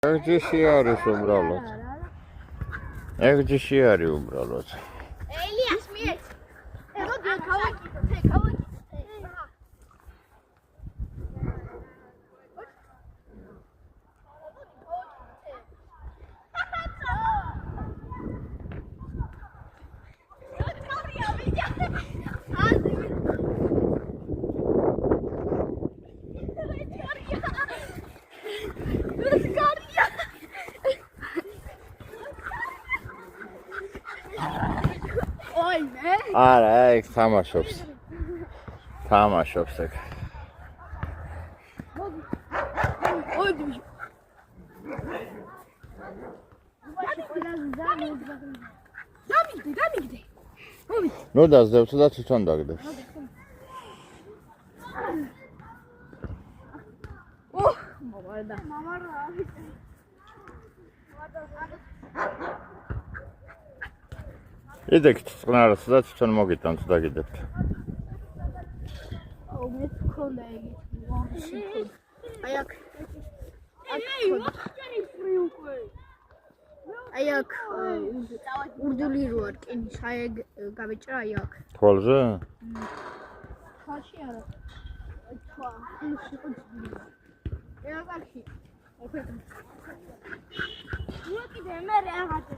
ეგჯიში არის უბრალოდ. ეგჯიში არის უბრალოდ. ელიას მიეც. ეგ გავაკეთე, არა, ეგ თამაშობს. თამაშობს ეგ. დამიგდე. ნუ დაძდევთ და თვითონ დაგდებს. იდექით წყნარს და თვითონ მოგიტანთ დაგიდებთ. მე თქონდა იგი. აი აქ. აი აქ ურდული რო არ კინის, აი ეგ გავეჭრა აი აქ. თვალზე? თვალში არა. თქვა, ეაგარში. ოფერტ. ნუ კიდე მე რაღაცა.